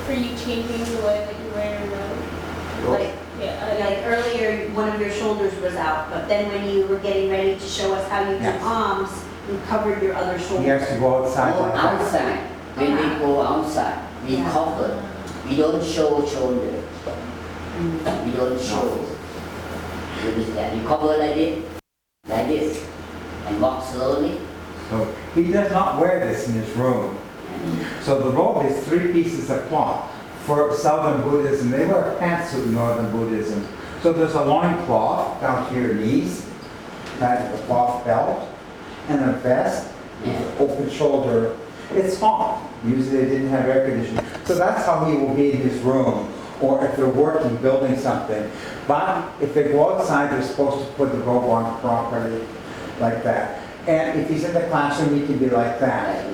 for you changing the way that you wear your robe? Like, yeah, Like earlier, one of your shoulders was out, but then when you were getting ready to show us how you do Yes. arms, you covered your other He shoulder. has to go outside Go like that. outside. When we go outside, we Yeah. cover. We don't show shoulder. We don't show. You understand? You cover like this, and walk slowly. So he does not wear this in his room. So the robe is 3 pieces of cloth. For Southern Buddhism, they wear pantsuit in Northern Buddhism. So there's a loincloth down to your knees, kind of a cloth belt, and a vest, open shoulder. It's hot. Usually they didn't have air conditioning. So that's how he will be in his room, or if they're working, building something. But if they go outside, they're supposed to put the robe on properly, like that. And if he's in the classroom, he can be like that.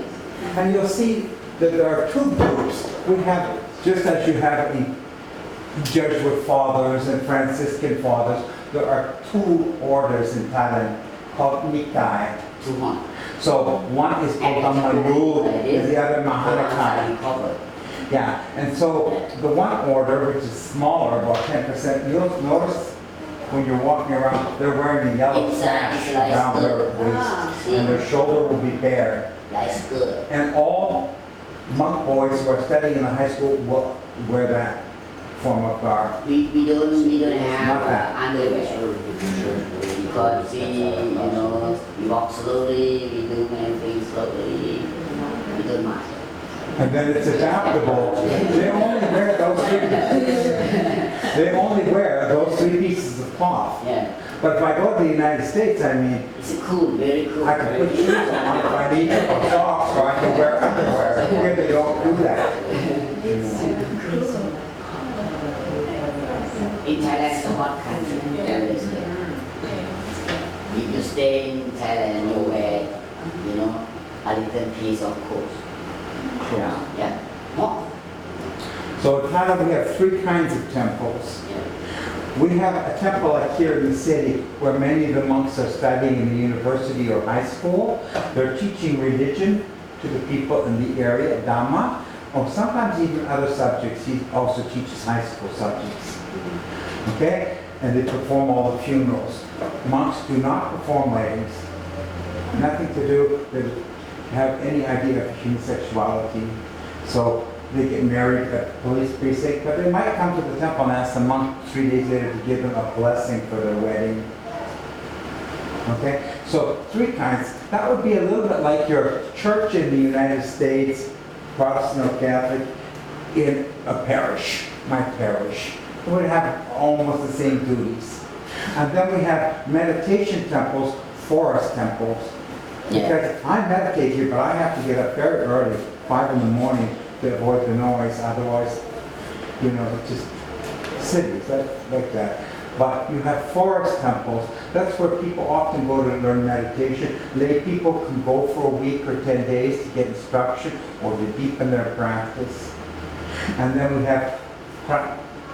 And you'll see that there are 2 groups. We have, just as you have the Jesuit fathers and Franciscan fathers, there are 2 orders in Thailand called Nikai. Too hot. So one is called Dhammayut and the other Go outside Mahanakai. and cover. Yeah, and so the one order, which is smaller, about 10%, you'll notice when you're walking around, they're wearing a yellow It's sash like around their Ah. waist, and their shoulder will be bare. Like skirt. And all monk boys who are studying in the high school will wear that form of garb. We don't have Not that. underwear because we walk slowly, we do many things slowly, we don't mind. And then it's adaptable. They only wear those 3 pieces of cloth. Yeah, But if I go to the United States, I mean, it's cool, very cool. I can put shoes on if I need to, or socks, or I can wear underwear. Here they don't do that. In Thailand, it's a hot country. Very good. If you stay in Thailand, you wear, a little piece of clothes. Yeah. Yeah, hot. So in Thailand, we have 3 kinds of temples. Yeah. We have a temple like here in the city where many of the monks are studying in the university or high school. They're teaching religion to the people in the area, Dhamma, or sometimes even other subjects. He also teaches high school subjects. Okay? And they perform all the funerals. Monks do not perform weddings. Nothing to do, they have any idea of human sexuality. So they get married at the police precinct, but they might come to the temple and ask the monk 3 days later to give them a blessing for their wedding. Okay? So 3 kinds. That would be a little bit like your church in the United States, Protestant or Catholic, in a parish, my parish. It would have almost the same duties. And then we have meditation temples, forest temples. Because I meditate here, but I have to get up very early, 5 in the morning, to avoid the noise. Otherwise, it's just cities like that. But you have forest temples. That's where people often go to learn meditation. Lay people can go for a week or 10 days to get instruction or to deepen their practice. And then we have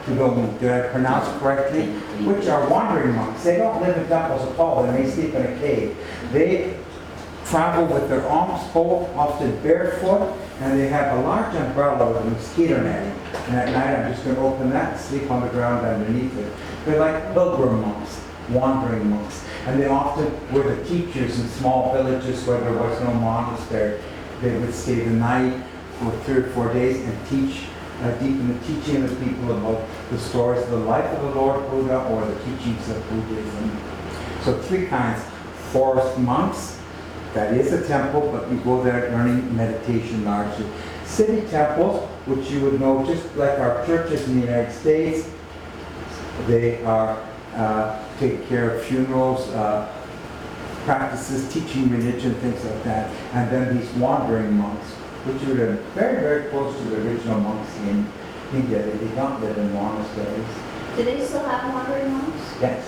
did I pronounce it correctly? Which are wandering monks. They don't live in temples at all. They may sleep in a cave. They travel with their arms full, often barefoot, and they have a large umbrella with a mosquito netting. And at night I'm just going to open that and sleep on the ground underneath it. They're like pilgrim monks, wandering monks. And they often were the teachers in small villages where there was no monastery. They would stay the night for 3 or 4 days and teach, deepen the teaching of the people about the stories of the life of the Lord Buddha or the teachings of Buddhism. So 3 kinds. Forest monks, that is a temple, but you go there learning meditation largely. City temples, which you would know just like our churches in the United States, they are take care of funerals, practices, teaching religion, things like that. And then these wandering monks, which would have very, very close to the original monks in India. They did not live in monasteries. Do they still have wandering monks? Yes.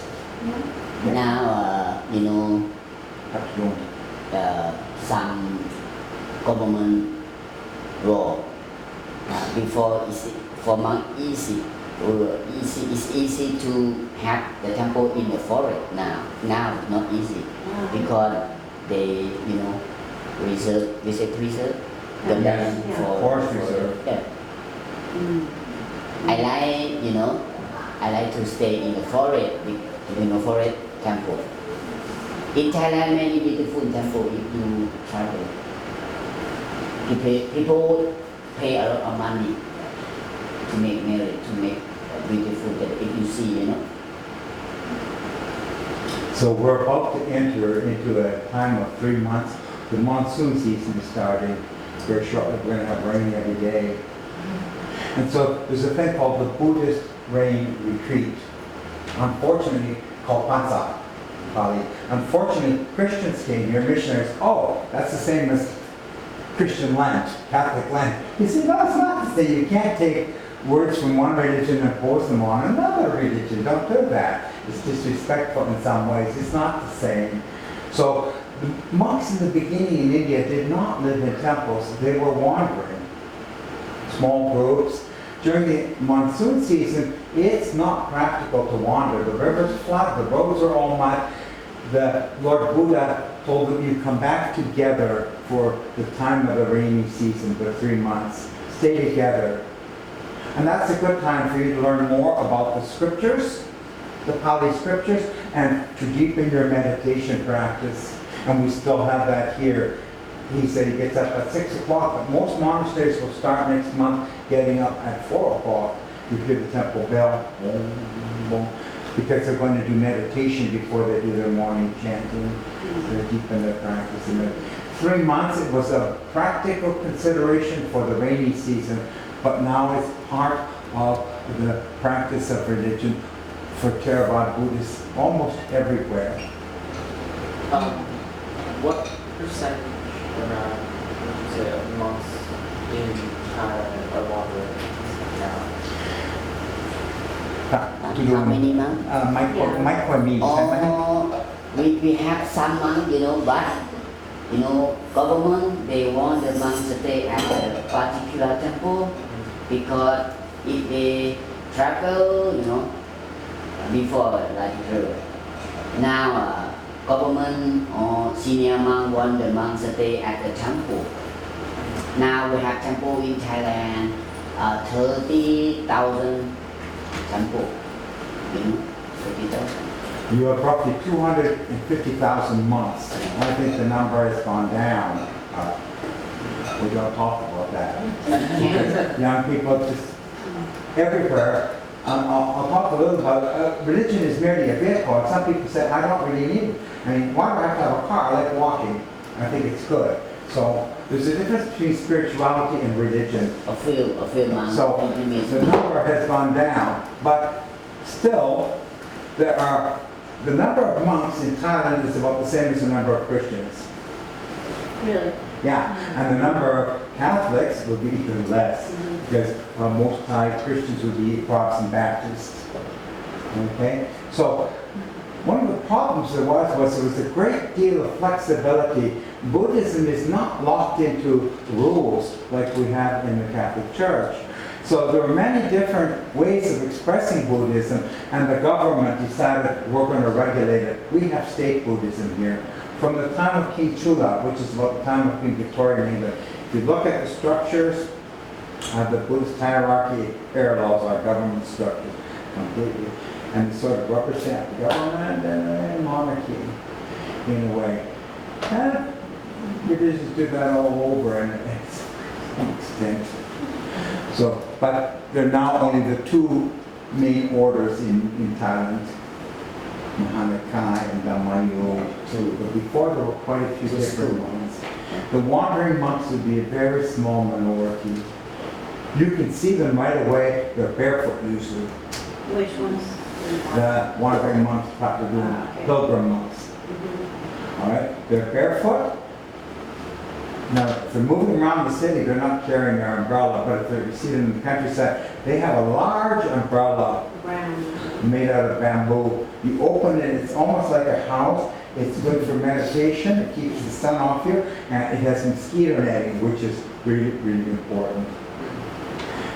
Yeah. Now, Absolutely. some government law before for monk it's easy to have the temple in the forest now. Now it's not easy because they preserve the land Yeah. for Forest reserve. Yeah. I like, I like to stay in the forest, forest temple. In Thailand, many beautiful temple if you travel. People pay a lot of money to make marriage, to make beautiful that if you see, So we're about to enter into a time of 3 months. The monsoon season is starting. Very shortly, we're going to have rain every day. And so there's a thing called the Buddhist Rain Retreat. Unfortunately, called Pansa, Pali. Unfortunately, Christians came here, missionaries. Oh, that's the same as Christian Lent, Catholic Lent. You see, no, it's not the same. You can't take words from one religion and impose them on another religion. Don't do that. It's disrespectful in some ways. It's not the same. So the monks in the beginning in India did not live in temples. They were wandering, small groups. During the monsoon season, it's not practical to wander. The rivers flood, the roads are all mud. The Lord Buddha told them, you come back together for the time of the rainy season, the 3 months. Stay together. And that's a good time for you to learn more about the scriptures, the Pali scriptures, and to deepen your meditation practice. And we still have that here. He said he gets up at 6 o'clock, but most monasteries will start next month getting up at 4 o'clock. You hear the temple bell, boom, boom, because they're going to do meditation before they do their morning chanting. They're deepen their practice. In 3 months, it was a practical consideration for the rainy season, but now it's part of the practice of religion for Theravada Buddhists almost everywhere. What percentage would you say of monks in Thailand are wandering now? How many months? Micro-me. Oh, we have some monks, but government, they want the monks to stay at a particular temple because if they travel, before like now government or senior monk want the monks to stay at the temple. Now we have temple in Thailand, 30,000 temple, 30,000. You have roughly 250,000 monks. I think the number has gone down. We don't talk about that. Because young people just everywhere. I'll talk a little about religion is merely a vehicle. And some people say, I don't really need it. I mean, why do I have to have a car? I like walking. I think it's good. So there's a difference between spirituality and religion. A few months. So the number has gone down, but still, the number of monks in Thailand is about the same as the number of Christians. Really? Yeah, and the number of Catholics would be even less, because most Thai Christians would be Protestant Baptists. Okay, so one of the problems there was a great deal of flexibility. Buddhism is not locked into rules like we have in the Catholic Church. So there are many different ways of expressing Buddhism, and the government decided we're going to regulate it. We have state Buddhism here. From the time of King Chula, which is about the time of Queen Victoria in England, if you look at the structures of the Buddhist hierarchy, it parallels our government structure completely. And sort of represent the government and monarchy in a way. And religions do that all over and it's some extent. So, but there are now only the two main orders in Thailand, Mahanakai and Dhammayut too. But before there were quite a few different ones. The wandering monks would be a very small minority. You can see them right away. They're barefoot usually. Which ones? The wandering monks, the pilgrim monks. All right, they're barefoot. Now, if they're moving around the city, they're not carrying their umbrella, but if you see them in the countryside, they have a large umbrella made out of bamboo. You open it, it's almost like a house. It's good for meditation, it keeps the sun off you, and it has mosquito netting, which is really, really important.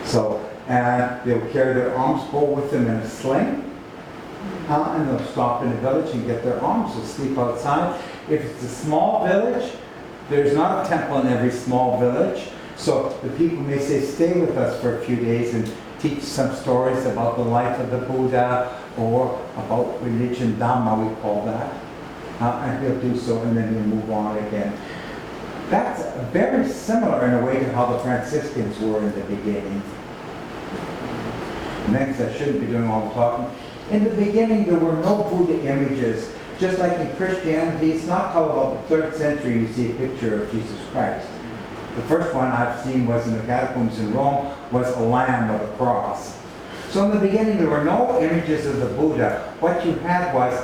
So, and they'll carry their alms bowl with them in a sling, and they'll stop in a village and get their alms. They'll sleep outside. If it's a small village, there's not a temple in every small village, so the people may say, stay with us for a few days and teach some stories about the life of the Buddha or about religion, Dhamma we call that. And he'll do so and then he'll move on again. That's very similar in a way to how the Franciscans were in the beginning. Next, I shouldn't be doing all the talking. In the beginning, there were no Buddha images. Just like in Christianity, it's not till about the 3rd century you see a picture of Jesus Christ. The first one I've seen was in the catacombs in Rome, was a lamb with a cross. So in the beginning, there were no images of the Buddha. What you had was,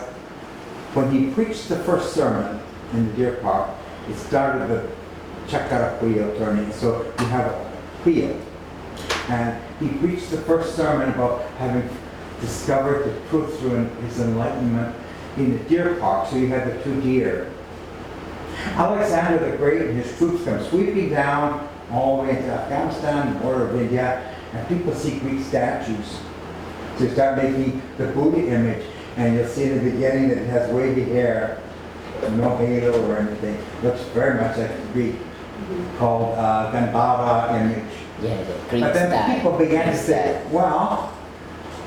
when he preached the first sermon in the Deer Park, it started the chakra wheel turning. So you have a wheel. And he preached the first sermon about having discovered the truth through his enlightenment in the Deer Park. So you had the 2 deer. Alexander the Great and his troops come sweeping down all the way into Afghanistan, the border of India, and people see Greek statues. So you start making the Buddha image, and you'll see in the beginning that it has wavy hair, no halo or anything. Looks very much like the Greek, called Gandhara image. Yeah, the Greek But then style. the people began to Greek say, style. well,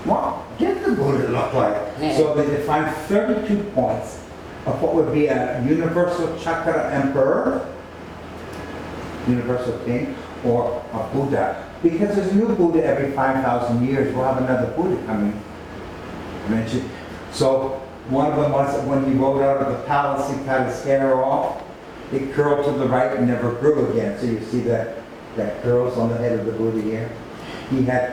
what did the Buddha look like? Yeah. So they defined 32 points of what would be a universal chakra emperor, universal king, or a Buddha. Because there's a new Buddha every 5,000 years. We'll have another Buddha coming. Mentioned. So one of them was that when he rode out of the palace, he cut his hair off. It curled to the right and never grew again. So you see that curls on the head of the Buddha here. He had